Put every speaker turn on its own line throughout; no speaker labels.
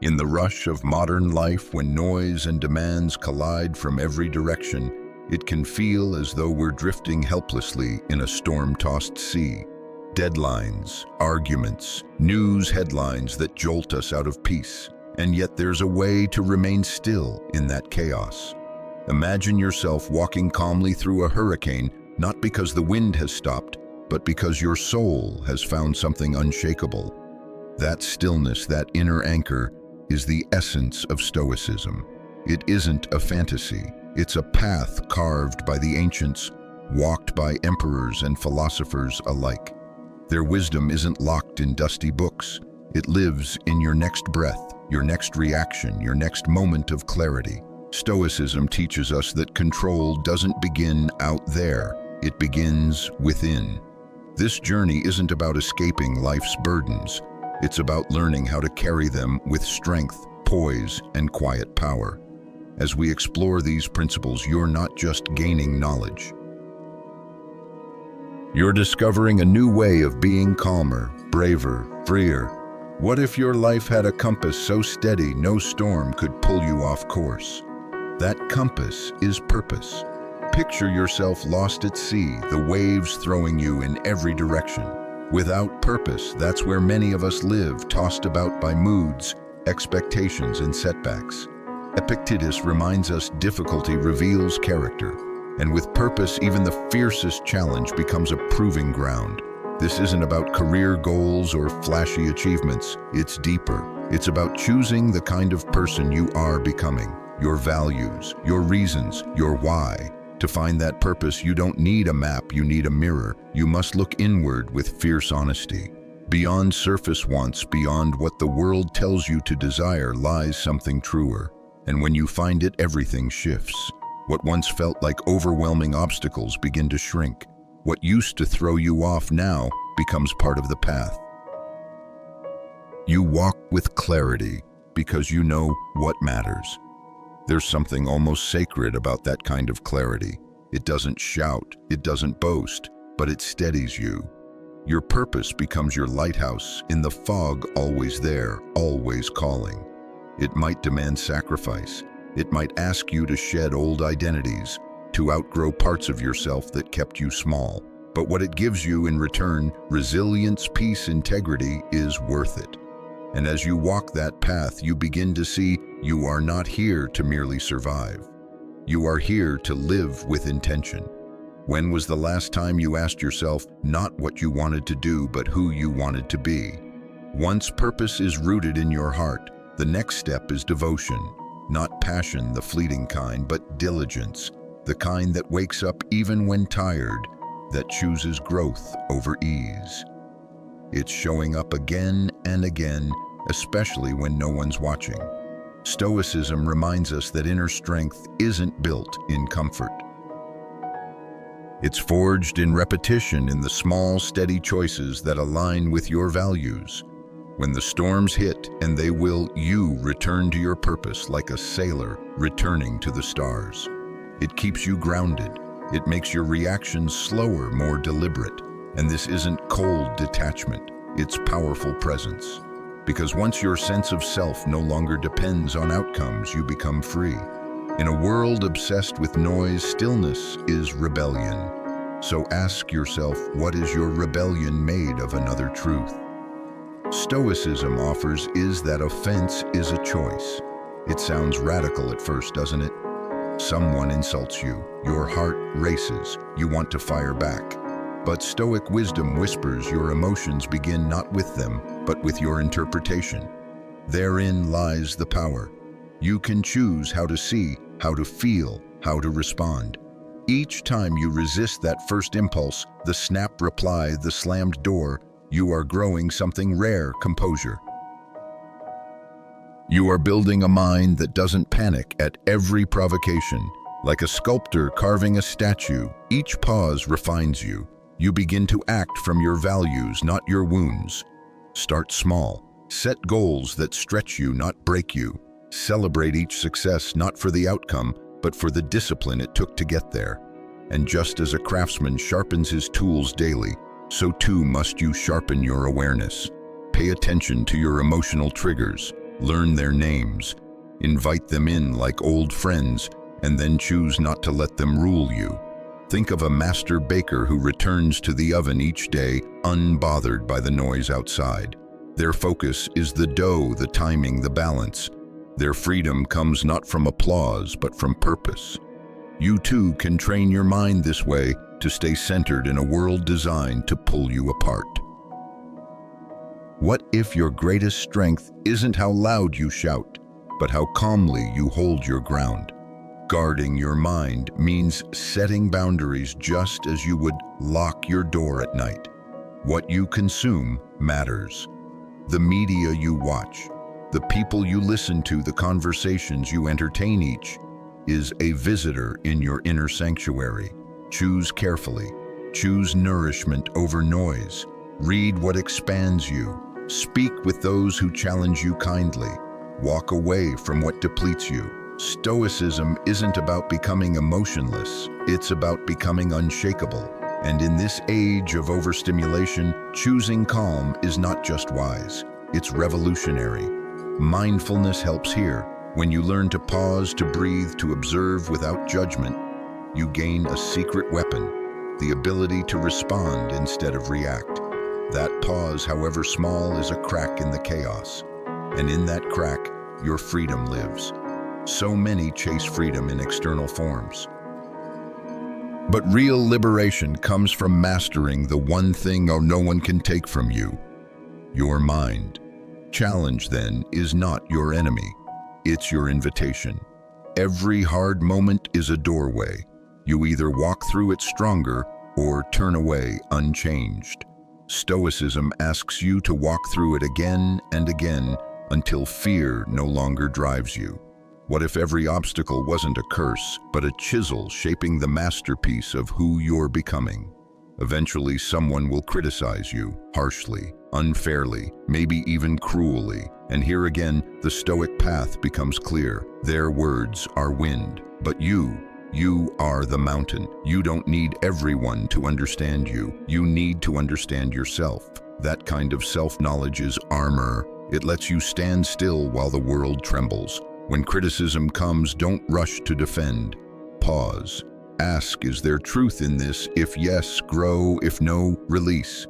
In the rush of modern life, when noise and demands collide from every direction, it can feel as though we're drifting helplessly in a storm-tossed sea. Deadlines, arguments, news headlines that jolt us out of peace. And yet there's a way to remain still in that chaos. Imagine yourself walking calmly through a hurricane, not because the wind has stopped, but because your soul has found something unshakable. That stillness, that inner anchor, is the essence of Stoicism. It isn't a fantasy. It's a path carved by the ancients, walked by emperors and philosophers alike. Their wisdom isn't locked in dusty books. It lives in your next breath, your next reaction, your next moment of clarity. Stoicism teaches us that control doesn't begin out there. It begins within. This journey isn't about escaping life's burdens. It's about learning how to carry them with strength, poise, and quiet power. As we explore these principles, you're not just gaining knowledge. You're discovering a new way of being calmer, braver, freer. What if your life had a compass so steady no storm could pull you off course? That compass is purpose. Picture yourself lost at sea, the waves throwing you in every direction. Without purpose, that's where many of us live, tossed about by moods, expectations, and setbacks. Epictetus reminds us difficulty reveals character, and with purpose, even the fiercest challenge becomes a proving ground. This isn't about career goals or flashy achievements. It's deeper. It's about choosing the kind of person you are becoming, your values, your reasons, your why. To find that purpose, you don't need a map, you need a mirror. You must look inward with fierce honesty. Beyond surface wants, beyond what the world tells you to desire, lies something truer. And when you find it, everything shifts. What once felt like overwhelming obstacles begin to shrink. What used to throw you off now becomes part of the path. You walk with clarity because you know what matters. There's something almost sacred about that kind of clarity. It doesn't shout, it doesn't boast, but it steadies you. Your purpose becomes your lighthouse in the fog, always there, always calling. It might demand sacrifice. It might ask you to shed old identities, to outgrow parts of yourself that kept you small. But what it gives you in return, resilience, peace, integrity, is worth it. And as you walk that path, you begin to see you are not here to merely survive. You are here to live with intention. When was the last time you asked yourself not what you wanted to do, but who you wanted to be? Once purpose is rooted in your heart, the next step is devotion. Not passion, the fleeting kind, but diligence, the kind that wakes up even when tired, that chooses growth over ease. It's showing up again and again, especially when no one's watching. Stoicism reminds us that inner strength isn't built in comfort. It's forged in repetition, in the small, steady choices that align with your values. When the storms hit, and they will, you return to your purpose like a sailor returning to the stars. It keeps you grounded. It makes your reactions slower, more deliberate. And this isn't cold detachment, it's powerful presence. Because once your sense of self no longer depends on outcomes, you become free. In a world obsessed with noise, stillness is rebellion. So ask yourself, what is your rebellion made of another truth? Stoicism offers is that offense is a choice. It sounds radical at first, doesn't it? Someone insults you, your heart races, you want to fire back. But Stoic wisdom whispers your emotions begin not with them, but with your interpretation. Therein lies the power. You can choose how to see, how to feel, how to respond. Each time you resist that first impulse, the snap reply, the slammed door, you are growing something rare: composure. You are building a mind that doesn't panic at every provocation. Like a sculptor carving a statue, each pause refines you. You begin to act from your values, not your wounds. Start small. Set goals that stretch you, not break you. Celebrate each success, not for the outcome, but for the discipline it took to get there. And just as a craftsman sharpens his tools daily, so too must you sharpen your awareness. Pay attention to your emotional triggers. Learn their names, invite them in like old friends, and then choose not to let them rule you. Think of a master baker who returns to the oven each day, unbothered by the noise outside. Their focus is the dough, the timing, the balance. Their freedom comes not from applause, but from purpose. You too can train your mind this way to stay centered in a world designed to pull you apart. What if your greatest strength isn't how loud you shout, but how calmly you hold your ground? Guarding your mind means setting boundaries just as you would lock your door at night. What you consume matters. The media you watch, the people you listen to, the conversations you entertain, each is a visitor in your inner sanctuary. Choose carefully. Choose nourishment over noise. Read what expands you. Speak with those who challenge you kindly. Walk away from what depletes you. Stoicism isn't about becoming emotionless, it's about becoming unshakable. And in this age of overstimulation, choosing calm is not just wise, it's revolutionary. Mindfulness helps here. When you learn to pause, to breathe, to observe without judgment, you gain a secret weapon, the ability to respond instead of react. That pause, however small, is a crack in the chaos. And in that crack, your freedom lives. So many chase freedom in external forms. But real liberation comes from mastering the one thing no one can take from you, your mind. Challenge, then, is not your enemy. It's your invitation. Every hard moment is a doorway. You either walk through it stronger or turn away unchanged. Stoicism asks you to walk through it again and again until fear no longer drives you. What if every obstacle wasn't a curse, but a chisel shaping the masterpiece of who you're becoming? Eventually, someone will criticize you harshly, unfairly, maybe even cruelly. And here again, the Stoic path becomes clear. Their words are wind, but you are the mountain. You don't need everyone to understand you. You need to understand yourself. That kind of self-knowledge is armor. It lets you stand still while the world trembles. When criticism comes, don't rush to defend. Pause. Ask, is there truth in this? If yes, grow. If no, release.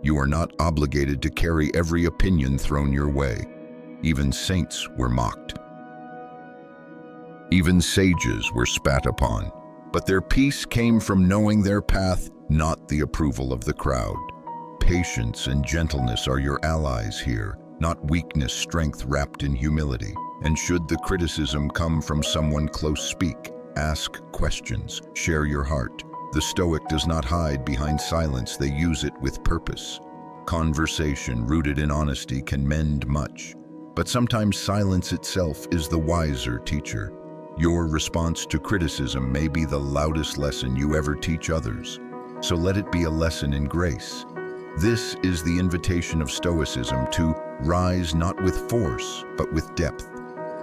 You are not obligated to carry every opinion thrown your way. Even saints were mocked. Even sages were spat upon. But their peace came from knowing their path, not the approval of the crowd. Patience and gentleness are your allies here, not weakness, strength wrapped in humility. And should the criticism come from someone close, speak, ask questions, share your heart. The Stoic does not hide behind silence, they use it with purpose. Conversation rooted in honesty can mend much, but sometimes silence itself is the wiser teacher. Your response to criticism may be the loudest lesson you ever teach others, so let it be a lesson in grace. This is the invitation of Stoicism, to rise not with force, but with depth.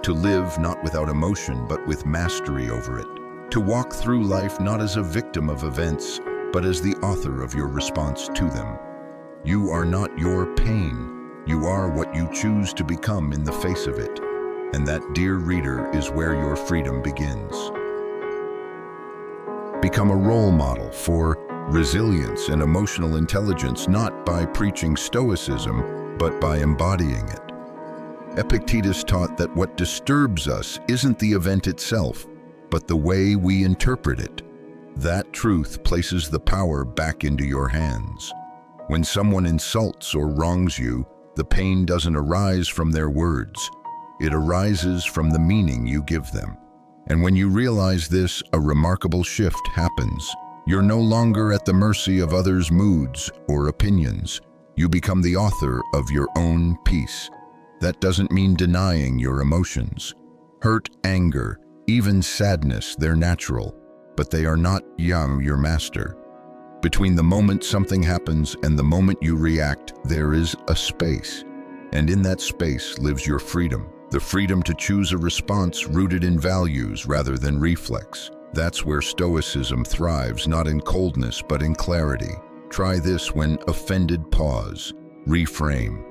To live not without emotion, but with mastery over it. To walk through life not as a victim of events, but as the author of your response to them. You are not your pain. You are what you choose to become in the face of it. And that, dear reader, is where your freedom begins. Become a role model for resilience and emotional intelligence, not by preaching Stoicism, but by embodying it. Epictetus taught that what disturbs us isn't the event itself, but the way we interpret it. That truth places the power back into your hands. When someone insults or wrongs you, the pain doesn't arise from their words. It arises from the meaning you give them. And when you realize this, a remarkable shift happens. You're no longer at the mercy of others' moods or opinions. You become the author of your own peace. That doesn't mean denying your emotions. Hurt, anger, even sadness, they're natural, but they are not your master. Between the moment something happens and the moment you react, there is a space. And in that space lives your freedom. The freedom to choose a response rooted in values rather than reflex. That's where Stoicism thrives, not in coldness, but in clarity. Try this when offended. Pause. Reframe.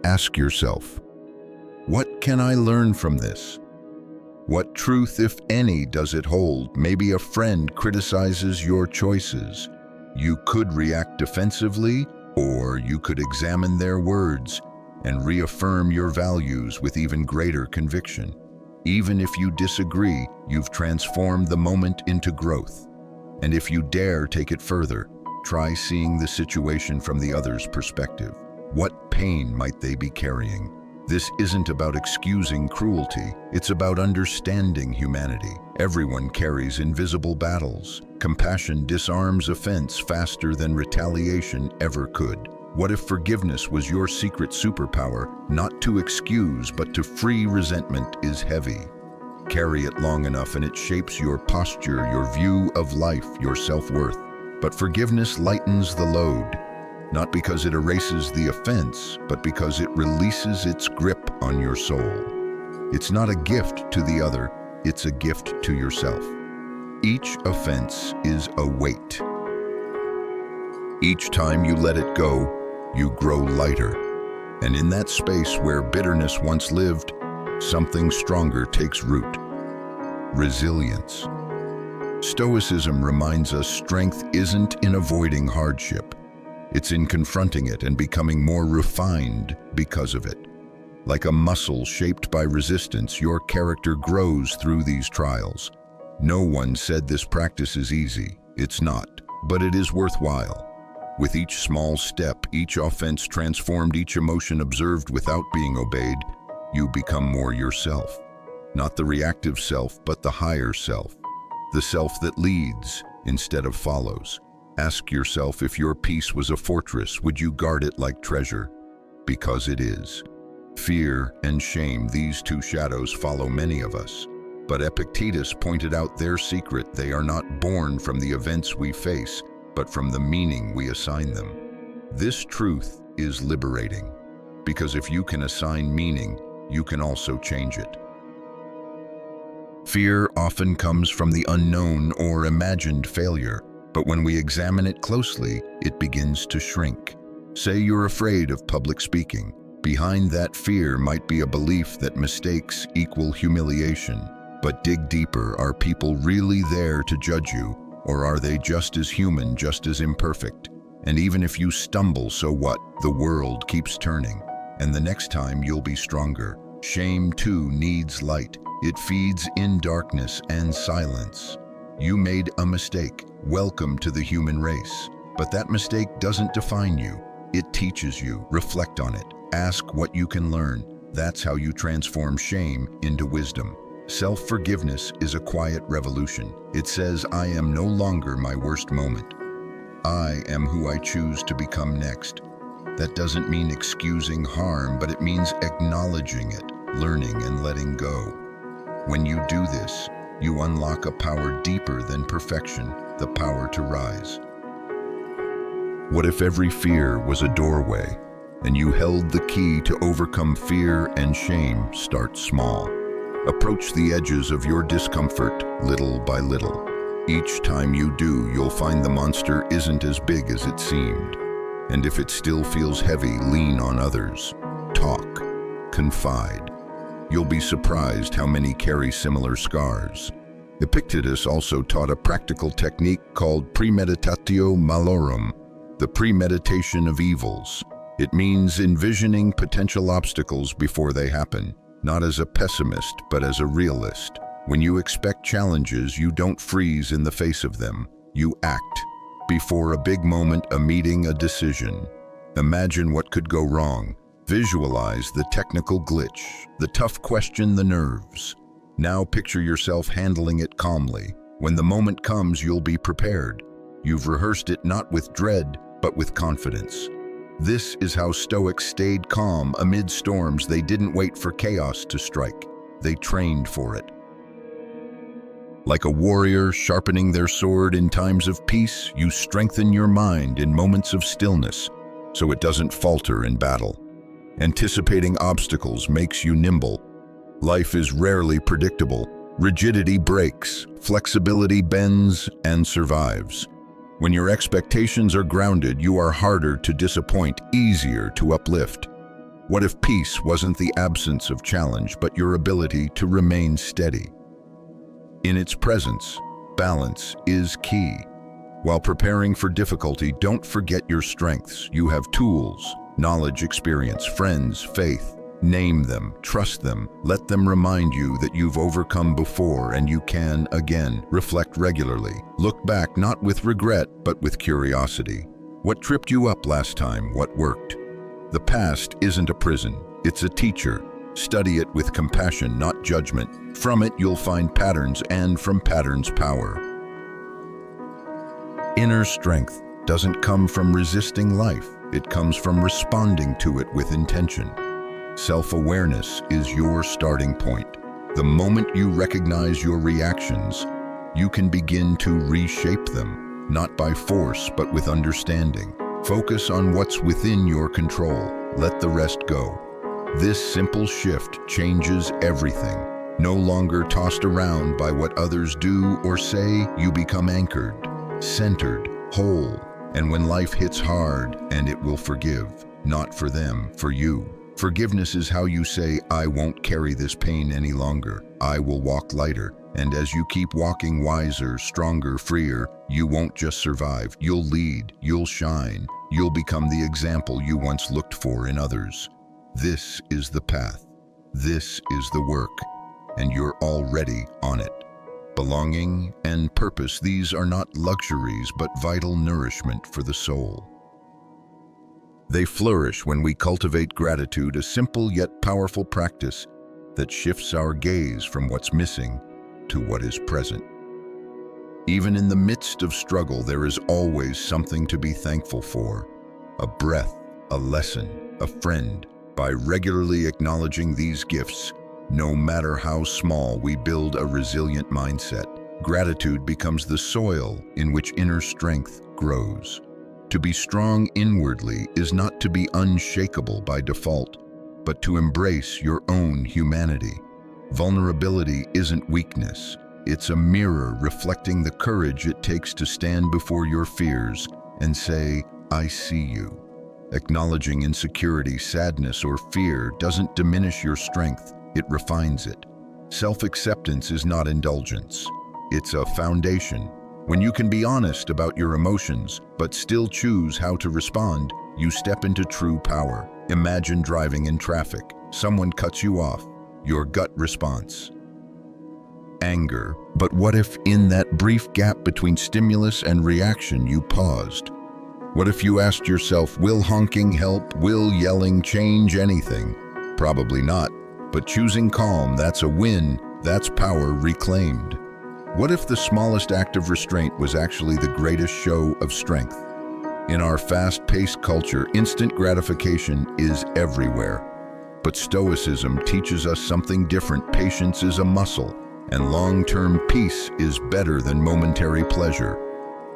Ask yourself, What can I learn from this? What truth, if any, does it hold? Maybe a friend criticizes your choices. You could react defensively, or you could examine their words and reaffirm your values with even greater conviction. Even if you disagree, you've transformed the moment into growth. And if you dare take it further, try seeing the situation from the other's perspective. What pain might they be carrying? This isn't about excusing cruelty, it's about understanding humanity. Everyone carries invisible battles. Compassion disarms offense faster than retaliation ever could. What if forgiveness was your secret superpower? Not to excuse, but to free resentment is heavy. Carry it long enough and it shapes your posture, your view of life, your self-worth. But forgiveness lightens the load. Not because it erases the offense, but because it releases its grip on your soul. It's not a gift to the other, it's a gift to yourself. Each offense is a weight. Each time you let it go, you grow lighter. And in that space where bitterness once lived, something stronger takes root. Resilience. Stoicism reminds us strength isn't in avoiding hardship. It's in confronting it and becoming more refined because of it. Like a muscle shaped by resistance, your character grows through these trials. No one said this practice is easy. It's not, but it is worthwhile. With each small step, each offense transformed, each emotion observed without being obeyed, you become more yourself. Not the reactive self, but the higher self. The self that leads instead of follows. Ask yourself, if your peace was a fortress, would you guard it like treasure? Because it is. Fear and shame, these two shadows follow many of us. But Epictetus pointed out their secret. They are not born from the events we face, but from the meaning we assign them. This truth is liberating, because if you can assign meaning, you can also change it. Fear often comes from the unknown or imagined failure. But when we examine it closely, it begins to shrink. Say you're afraid of public speaking. Behind that fear might be a belief that mistakes equal humiliation. But dig deeper, are people really there to judge you? Or are they just as human, just as imperfect? And even if you stumble, so what? The world keeps turning. And the next time you'll be stronger. Shame too needs light. It feeds in darkness and silence. You made a mistake. Welcome to the human race. But that mistake doesn't define you. It teaches you. Reflect on it. Ask what you can learn. That's how you transform shame into wisdom. Self-forgiveness is a quiet revolution. It says, I am no longer my worst moment. I am who I choose to become next. That doesn't mean excusing harm, but it means acknowledging it, learning and letting go. When you do this, you unlock a power deeper than perfection, the power to rise. What if every fear was a doorway, and you held the key to overcome fear and shame? Start small. Approach the edges of your discomfort little by little. Each time you do, you'll find the monster isn't as big as it seemed. And if it still feels heavy, lean on others. Talk. Confide. You'll be surprised how many carry similar scars. Epictetus also taught a practical technique called premeditatio malorum, the premeditation of evils. It means envisioning potential obstacles before they happen, not as a pessimist, but as a realist. When you expect challenges, you don't freeze in the face of them. You act. Before a big moment, a meeting, a decision. Imagine what could go wrong. Visualize the technical glitch, the tough question, the nerves. Now picture yourself handling it calmly. When the moment comes, you'll be prepared. You've rehearsed it not with dread, but with confidence. This is how Stoics stayed calm amid storms. They didn't wait for chaos to strike. They trained for it. Like a warrior sharpening their sword in times of peace, you strengthen your mind in moments of stillness, so it doesn't falter in battle. Anticipating obstacles makes you nimble. Life is rarely predictable. Rigidity breaks, flexibility bends and survives. When your expectations are grounded, you are harder to disappoint, easier to uplift. What if peace wasn't the absence of challenge, but your ability to remain steady? In its presence, balance is key. While preparing for difficulty, don't forget your strengths. You have tools, knowledge, experience, friends, faith. Name them, trust them, let them remind you that you've overcome before and you can again. Reflect regularly. Look back not with regret, but with curiosity. What tripped you up last time? What worked? The past isn't a prison, it's a teacher. Study it with compassion, not judgment. From it, you'll find patterns, and from patterns, power. Inner strength doesn't come from resisting life. It comes from responding to it with intention. Self-awareness is your starting point. The moment you recognize your reactions, you can begin to reshape them, not by force, but with understanding. Focus on what's within your control. Let the rest go. This simple shift changes everything. No longer tossed around by what others do or say, you become anchored, centered, whole. And when life hits hard, and it will forgive, not for them, for you. Forgiveness is how you say, I won't carry this pain any longer. I will walk lighter. And as you keep walking wiser, stronger, freer, you won't just survive. You'll lead, you'll shine, you'll become the example you once looked for in others. This is the path. This is the work. And you're already on it. Belonging and purpose, these are not luxuries, but vital nourishment for the soul. They flourish when we cultivate gratitude, a simple yet powerful practice that shifts our gaze from what's missing to what is present. Even in the midst of struggle, there is always something to be thankful for. A breath, a lesson, a friend. By regularly acknowledging these gifts, no matter how small, we build a resilient mindset. Gratitude becomes the soil in which inner strength grows. To be strong inwardly is not to be unshakable by default, but to embrace your own humanity. Vulnerability isn't weakness. It's a mirror reflecting the courage it takes to stand before your fears and say, I see you. Acknowledging insecurity, sadness, or fear doesn't diminish your strength, it refines it. Self-acceptance is not indulgence. It's a foundation. When you can be honest about your emotions, but still choose how to respond, you step into true power. Imagine driving in traffic. Someone cuts you off. Your gut response: anger. But what if in that brief gap between stimulus and reaction you paused? What if you asked yourself, will honking help? Will yelling change anything? Probably not. But choosing calm, that's a win. That's power reclaimed. What if the smallest act of restraint was actually the greatest show of strength? In our fast-paced culture, instant gratification is everywhere. But Stoicism teaches us something different. Patience is a muscle, and long-term peace is better than momentary pleasure.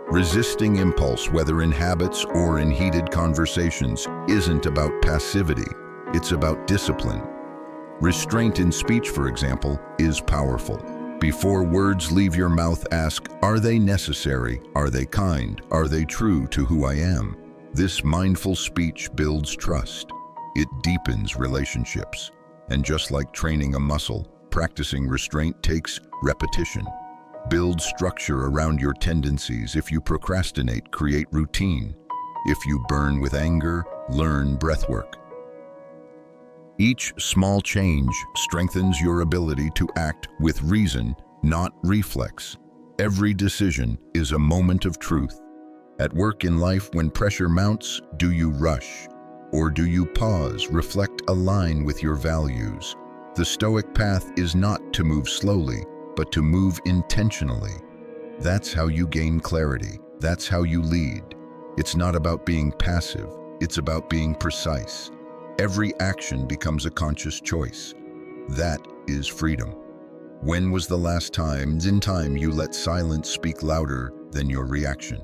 Resisting impulse, whether in habits or in heated conversations, isn't about passivity. It's about discipline. Restraint in speech, for example, is powerful. Before words leave your mouth, ask, are they necessary? Are they kind? Are they true to who I am? This mindful speech builds trust. It deepens relationships. And just like training a muscle, practicing restraint takes repetition. Build structure around your tendencies. If you procrastinate, create routine. If you burn with anger, learn breathwork. Each small change strengthens your ability to act with reason, not reflex. Every decision is a moment of truth. At work, in life, when pressure mounts, do you rush? Or do you pause, reflect, align with your values? The Stoic path is not to move slowly, but to move intentionally. That's how you gain clarity. That's how you lead. It's not about being passive. It's about being precise. Every action becomes a conscious choice. That is freedom. When was the last time you let silence speak louder than your reaction?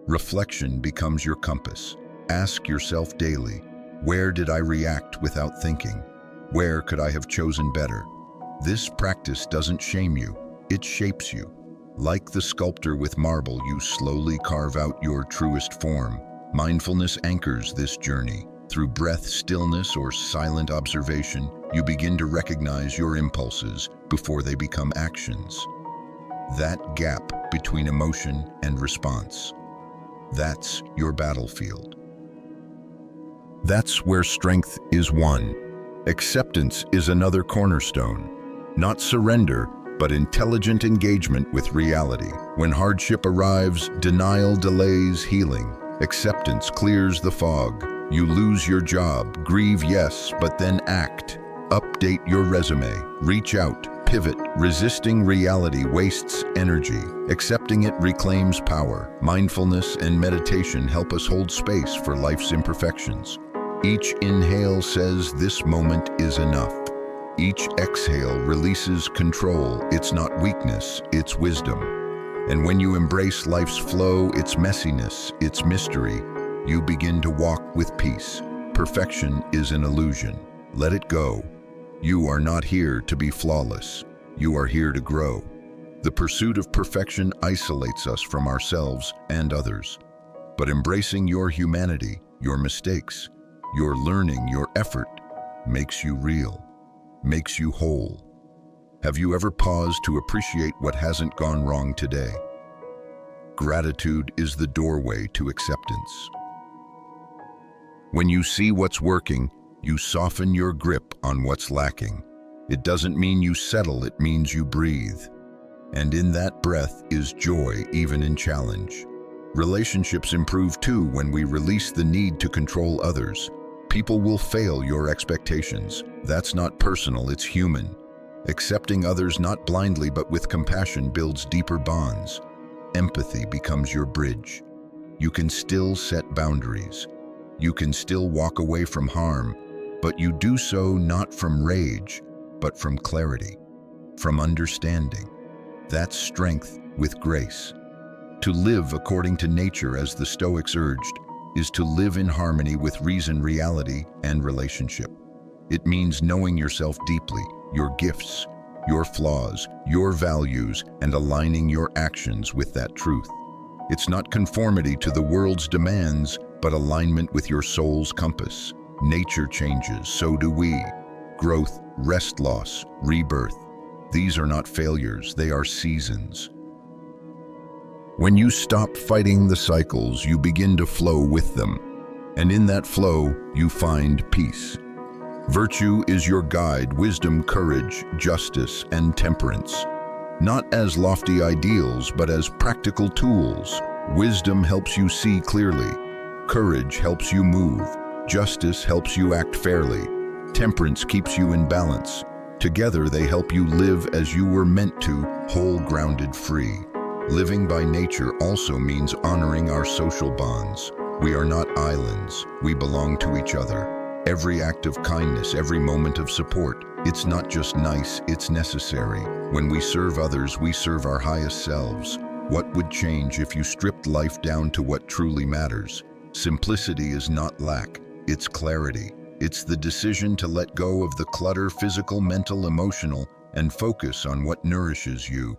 Reflection becomes your compass. Ask yourself daily, where did I react without thinking? Where could I have chosen better? This practice doesn't shame you, it shapes you. Like the sculptor with marble, you slowly carve out your truest form. Mindfulness anchors this journey. Through breath, stillness, or silent observation, you begin to recognize your impulses before they become actions. That gap between emotion and response. That's your battlefield. That's where strength is won. Acceptance is another cornerstone. Not surrender, but intelligent engagement with reality. When hardship arrives, denial delays healing. Acceptance clears the fog. You lose your job, grieve, yes, but then act. Update your resume, reach out, pivot. Resisting reality wastes energy. Accepting it reclaims power. Mindfulness and meditation help us hold space for life's imperfections. Each inhale says, "This moment is enough." Each exhale releases control. It's not weakness, it's wisdom. And when you embrace life's flow, its messiness, its mystery, you begin to walk with peace. Perfection is an illusion. Let it go. You are not here to be flawless. You are here to grow. The pursuit of perfection isolates us from ourselves and others. But embracing your humanity, your mistakes, your learning, your effort, makes you real, makes you whole. Have you ever paused to appreciate what hasn't gone wrong today? Gratitude is the doorway to acceptance. When you see what's working, you soften your grip on what's lacking. It doesn't mean you settle, it means you breathe. And in that breath is joy, even in challenge. Relationships improve too when we release the need to control others. People will fail your expectations. That's not personal, it's human. Accepting others not blindly but with compassion builds deeper bonds. Empathy becomes your bridge. You can still set boundaries. You can still walk away from harm, but you do so not from rage, but from clarity, from understanding. That's strength with grace. To live according to nature, as the Stoics urged, is to live in harmony with reason, reality, and relationship. It means knowing yourself deeply, your gifts, your flaws, your values, and aligning your actions with that truth. It's not conformity to the world's demands, but alignment with your soul's compass. Nature changes, so do we. Growth, rest, loss, rebirth. These are not failures, they are seasons. When you stop fighting the cycles, you begin to flow with them. And in that flow, you find peace. Virtue is your guide, wisdom, courage, justice, and temperance. Not as lofty ideals, but as practical tools. Wisdom helps you see clearly. Courage helps you move. Justice helps you act fairly. Temperance keeps you in balance. Together they help you live as you were meant to, whole, grounded, free. Living by nature also means honoring our social bonds. We are not islands. We belong to each other. Every act of kindness, every moment of support, it's not just nice, it's necessary. When we serve others, we serve our highest selves. What would change if you stripped life down to what truly matters? Simplicity is not lack, it's clarity. It's the decision to let go of the clutter, physical, mental, emotional, and focus on what nourishes you.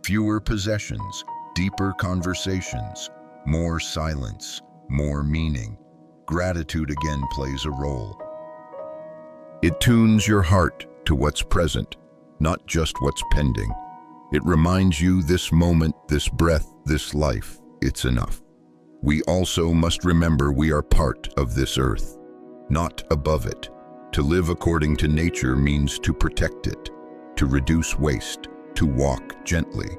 Fewer possessions, deeper conversations, more silence, more meaning. Gratitude again plays a role. It tunes your heart to what's present, not just what's pending. It reminds you this moment, this breath, this life, it's enough. We also must remember we are part of this earth, not above it. To live according to nature means to protect it, to reduce waste, to walk gently.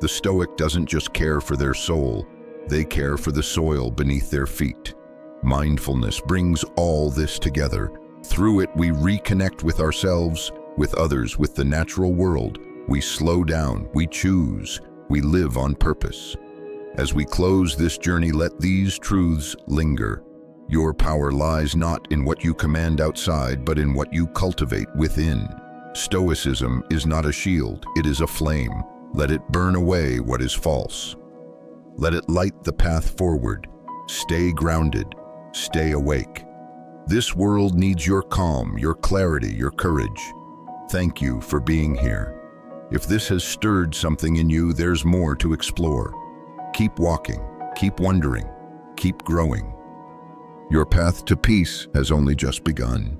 The Stoic doesn't just care for their soul, they care for the soil beneath their feet. Mindfulness brings all this together. Through it, we reconnect with ourselves, with others, with the natural world. We slow down, we choose, we live on purpose. As we close this journey, let these truths linger. Your power lies not in what you command outside, but in what you cultivate within. Stoicism is not a shield, it is a flame. Let it burn away what is false. Let it light the path forward. Stay grounded, stay awake. This world needs your calm, your clarity, your courage. Thank you for being here. If this has stirred something in you, there's more to explore. Keep walking, keep wondering, keep growing. Your path to peace has only just begun.